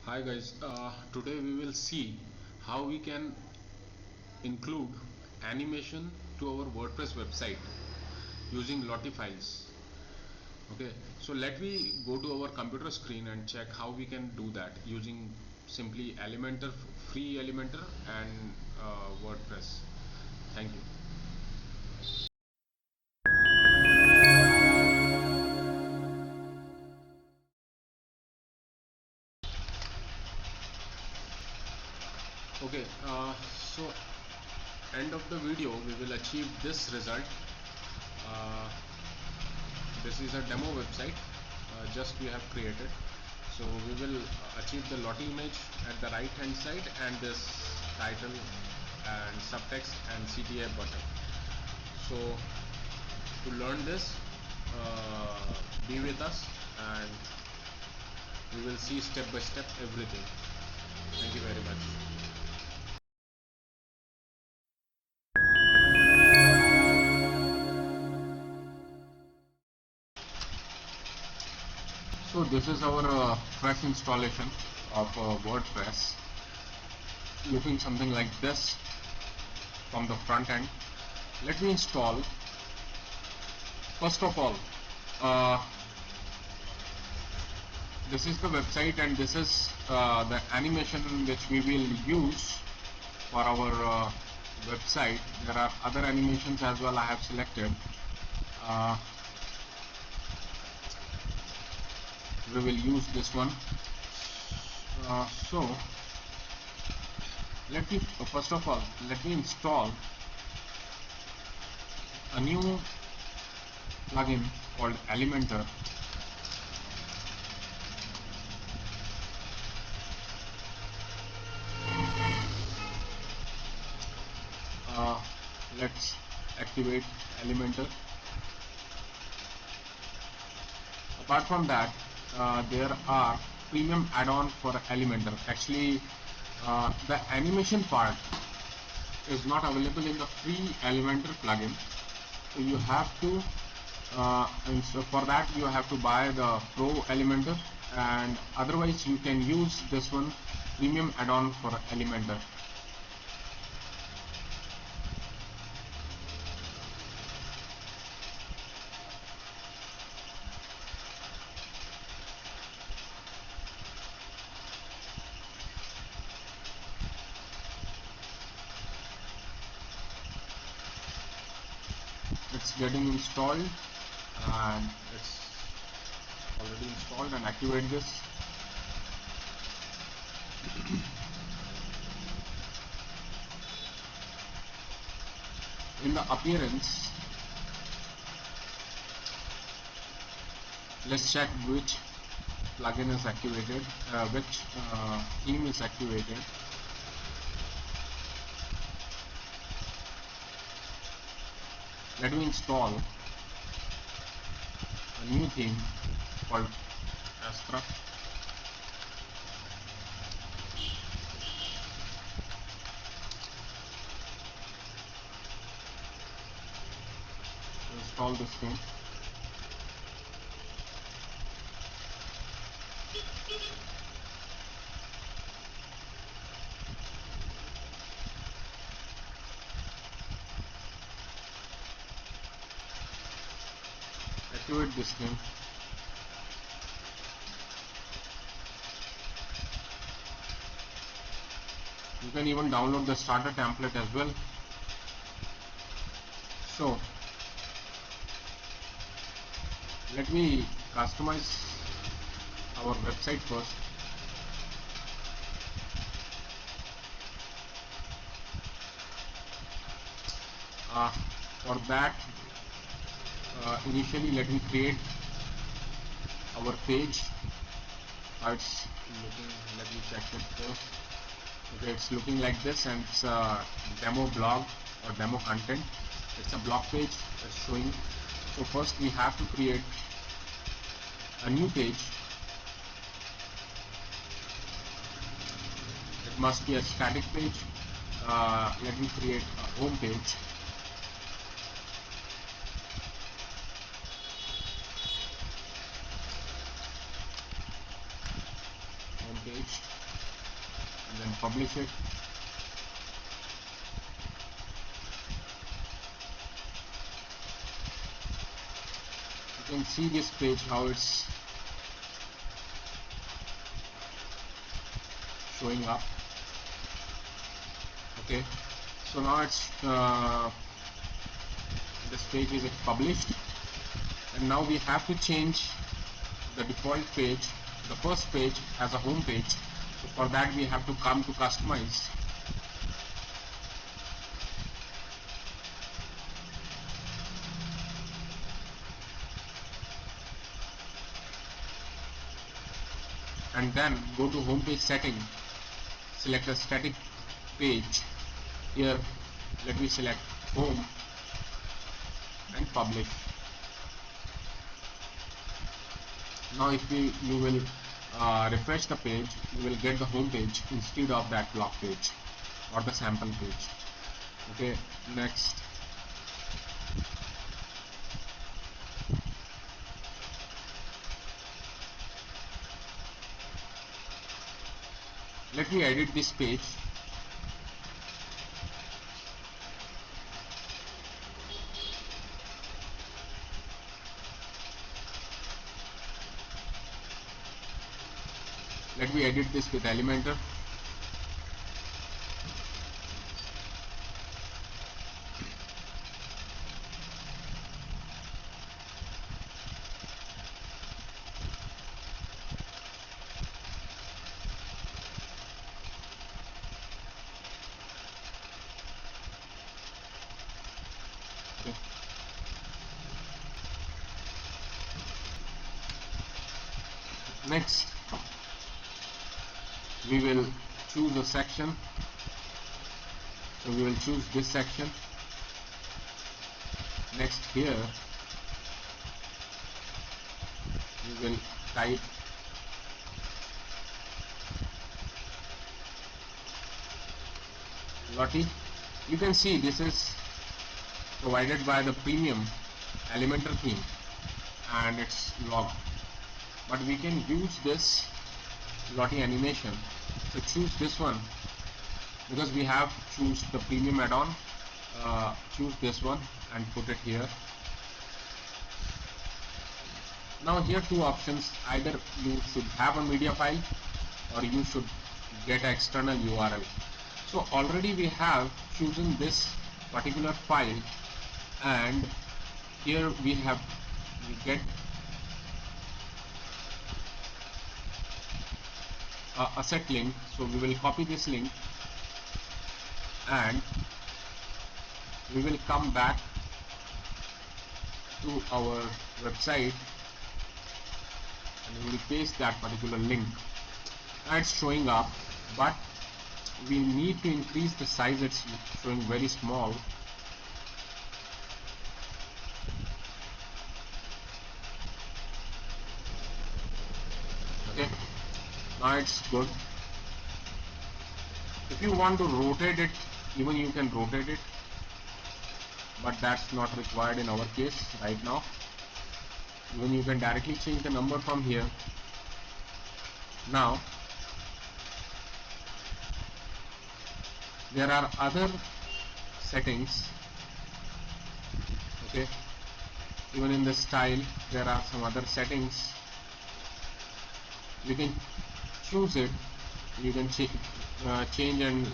Hi guys, today we will see how we can include animation to our WordPress website using LottieFiles. Okay, so let me go to our computer screen and check how we can do that using simply Elementor, free Elementor and WordPress. Thank you. Okay, so end of the video we will achieve this result. Uh, this is a demo website just we have created, so we will achieve the Lottie image at the right hand side and this title and subtext and CTA button. So to learn this, be with us and we will see step by step everything. Thank you very much. So this is our fresh installation of WordPress, looking something like this from the front end. Let me install. First of all, uh, this is the website and this is the animation which we will use for our website. There are other animations as well I have selected. Uh, we will use this one. So let me first of all let me install a new plugin called Elementor. Let's activate Elementor. Apart from that, there are premium add-on for Elementor. Actually, the animation part is not available in the free Elementor plugin. So you have to, and so for that you have to buy the Pro Elementor, and otherwise you can use this one premium add-on for Elementor. It's getting installed and it's already installed, and activate this. In the appearance, let's check which plugin is activated, which theme is activated. Let me install a new theme called Astra. Install this theme. Activate this theme. You can even download the starter template as well. So let me customize our website first. For that, initially let me create our page. It's looking, let me check it first. Okay, it's looking like this, and it's a demo blog or demo content. It's a blog page that's showing. So first we have to create a new page. It must be a static page. Let me create a home page. Home page. page and then publish it. You can see this page how it's showing up. Okay, so now it's this page is published, and now we have to change the default page, the first page, as a home page. So for that we have to come to customize, and then go to home page setting, select a static page. Here let me select home and publish. Now if you will refresh the page, you will get the home page instead of that block page or the sample page. Okay, next. Let me edit this page. Let me edit this with Elementor. Okay. Next, we will choose a section. So we will choose this section. Next, here we will type Lottie. You can see this is provided by the premium Elementor theme and it's logged, but we can use this Lottie animation. So choose this one, because we have choose the premium add-on. Choose this one and put it here. Now here two options: either you should have a media file or you should get an external URL. So already we have chosen this particular file, and here we get a asset link. So we will copy this link and we will come back to our website and we will paste that particular link. Now it's showing up, but we need to increase the size. It's showing very small. Okay, now it's good. If you want to rotate it, even you can rotate it, but that's not required in our case right now. Even you can directly change the number from here. Now there are other settings. Okay, even in the style there are some other settings. You can choose it. You can change and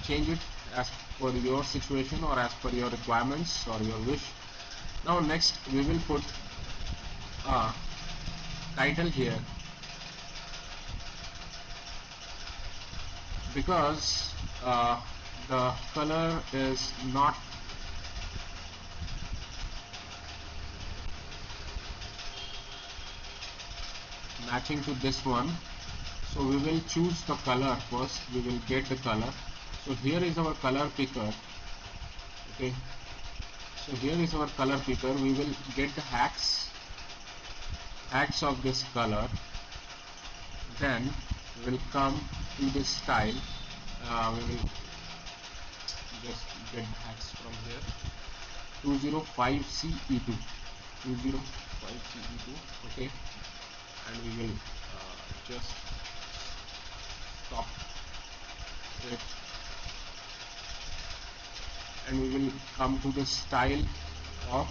change it as per your situation or as per your requirements or your wish. Now next we will put a title here, because the color is not matching to this one. So we will choose the color first. We will get the color. So here is our color picker. Okay, so here is our color picker. We will get the hacks of this color. Then we will come to this style. We will just get the hacks from here. 205CE2. 205CE2. Okay, and we will just stop it, and we will come to the style of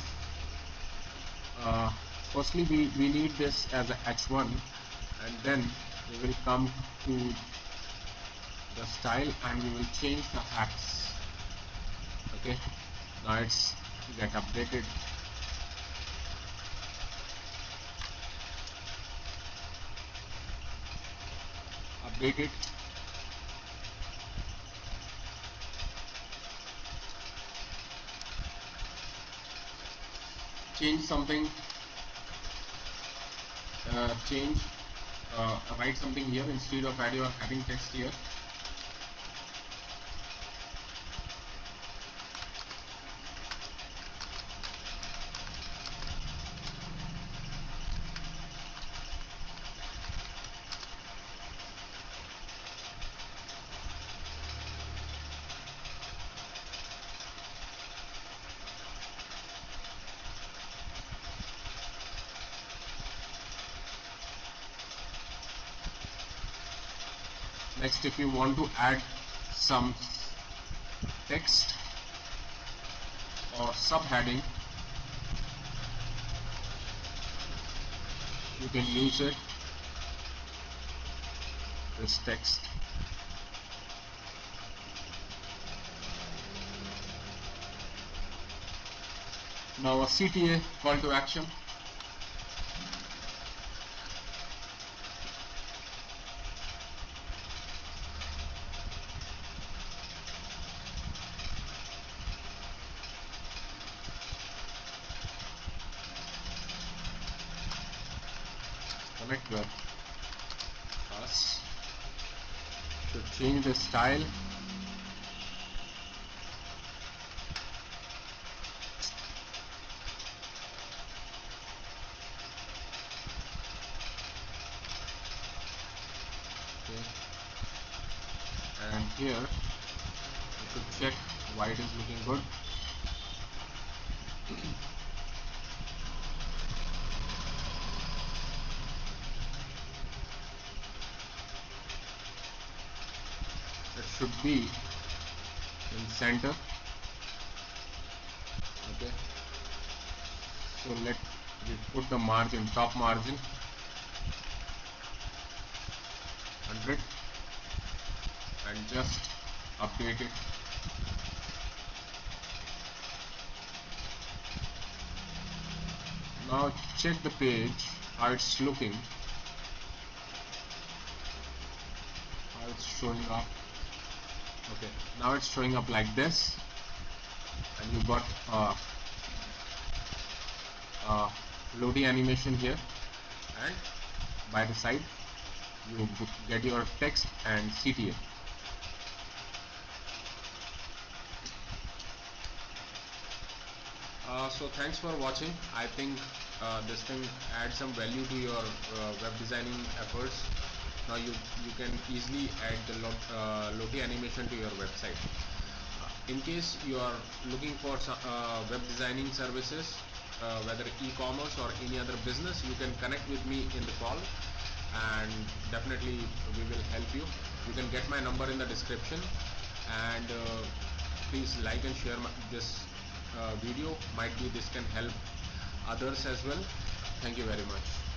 firstly we need this as a h1, and then we will come to the style and we will change the hacks. Okay, now it's get updated. Update it. Change something, write something here instead of add your having text here. Next, if you want to add some text or subheading, you can use it, this text. Now a CTA, call to action. Connect with us to change the style. Okay. And here you should check why it is looking good. It should be in center. Okay, so let me put the margin, top margin 100, and just update it. Now check the page, how it's looking, how it's showing up. Okay, now it's showing up like this, and you got Lottie animation here, and by the side you get your text and CTA. So thanks for watching. I think this thing adds some value to your web designing efforts. Now you can easily add the Lottie animation to your website. In case you are looking for some, web designing services, whether e-commerce or any other business, you can connect with me in the call, and definitely we will help you. You can get my number in the description, and please like and share this video. Might be this can help others as well. Thank you very much.